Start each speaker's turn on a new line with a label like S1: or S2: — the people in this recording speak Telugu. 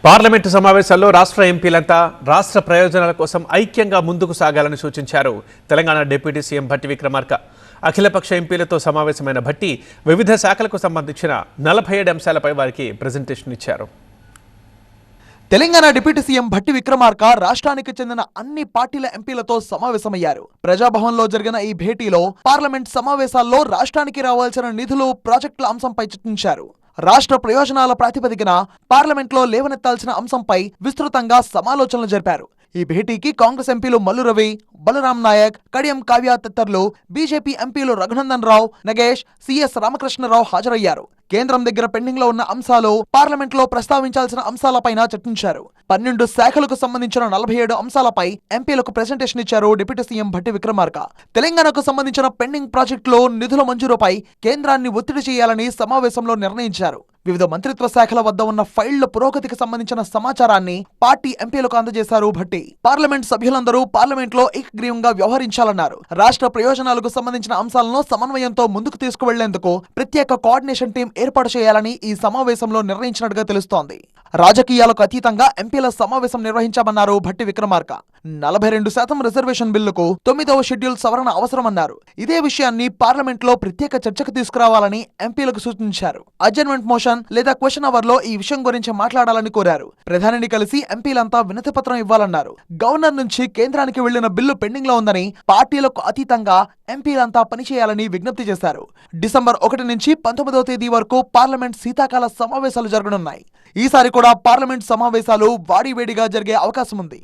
S1: పార్లమెంటు సమావేశాల్లో రాష్ట్ర ఎంపీలంతా రాష్ట్ర ప్రయోజనాల కోసం ఐక్యంగా ముందుకు సాగాలని సూచించారు తెలంగాణ డిప్యూటీ సీఎం భట్టి విక్రమార్క. అఖిలపక్ష ఎంపీలతో సమావేశమైన భట్టి వివిధ శాఖలకు సంబంధించిన 47 అంశాలపై వారికి ప్రెజెంటేషన్ ఇచ్చారు.
S2: తెలంగాణ డిప్యూటీ సీఎం భట్టి విక్రమార్క రాష్ట్రానికి చెందిన అన్ని పార్టీల ఎంపీలతో సమావేశమయ్యారు. ప్రజాభవన్లో జరిగిన ఈ భేటీలో పార్లమెంట్ సమావేశాల్లో రాష్ట్రానికి రావాల్సిన నిధులు, ప్రాజెక్టుల అంశంపై చర్చించారు. రాష్ట్ర ప్రయోజనాల ప్రాతిపదికన పార్లమెంట్లో లేవనెత్తాల్సిన అంశంపై విస్తృతంగా సమాలోచనలు జరిపారు. ఈ భేటీకి కాంగ్రెస్ ఎంపీలు మల్లు రవి, బలరాం నాయక్, కడియం కావ్య తదితరులు, బీజేపీ ఎంపీలు రఘునందన్ రావు, నగేష్, సిఎస్ రామకృష్ణరావు హాజరయ్యారు. కేంద్రం దగ్గర పెండింగ్ లో ఉన్న అంశాలు, పార్లమెంట్ లో ప్రస్తావించాల్సిన అంశాలపైన చర్చించారు. 12 శాఖలకు సంబంధించిన 47 అంశాలపై ఎంపీలకు ప్రెజెంటేషన్ ఇచ్చారు డిప్యూటీ సీఎం భట్టి విక్రమార్క. తెలంగాణకు సంబంధించిన పెండింగ్ ప్రాజెక్టులో నిధుల మంజూరుపై కేంద్రాన్ని ఒత్తిడి చేయాలని సమావేశంలో నిర్ణయించారు. వివిధ మంత్రిత్వ శాఖల వద్ద ఉన్న ఫైళ్ల పురోగతికి సంబంధించిన సమాచారాన్ని పార్టీ ఎంపీలకు అందజేశారు భట్టి. పార్లమెంట్ సభ్యులందరూ పార్లమెంట్ లో ఏకగ్రీవంగా వ్యవహరించాలన్నారు. రాష్ట్ర ప్రయోజనాలకు సంబంధించిన అంశాలను సమన్వయంతో ముందుకు తీసుకువెళ్లేందుకు ప్రత్యేక కోఆర్డినేషన్ టీం ఏర్పాటు చేయాలని ఈ సమావేశంలో నిర్ణయించినట్టుగా తెలుస్తోంది. రాజకీయాలకు అతీతంగా ఎంపీల సమావేశం నిర్వహించామన్నారు భట్టి విక్రమార్క. 42% రిజర్వేషన్ బిల్లుకు 9వ షెడ్యూల్ సవరణ అవసరమన్నారు. ఇదే విషయాన్ని పార్లమెంట్ లో ప్రత్యేక చర్చకు తీసుకురావాలని ఎంపీలకు సూచించారు. అడ్జర్న్మెంట్ మోషన్ లేదా క్వశ్చన్ అవర్ లో ఈ విషయం గురించి మాట్లాడాలని కోరారు. ప్రధానిని కలిసి ఎంపీలంతా వినతి పత్రం ఇవ్వాలన్నారు. గవర్నర్ నుంచి కేంద్రానికి వెళ్లిన బిల్లు పెండింగ్ లో ఉందని, పార్టీలకు అతీతంగా ఎంపీలంతా పనిచేయాలని విజ్ఞప్తి చేశారు. డిసెంబర్ 1 నుంచి 19వ తేదీ వరకు పార్లమెంట్ శీతాకాల సమావేశాలు జరగనున్నాయి. ఈసారి కూడా పార్లమెంట్ సమావేశాలు వాడివేడిగా జరిగే అవకాశం ఉంది.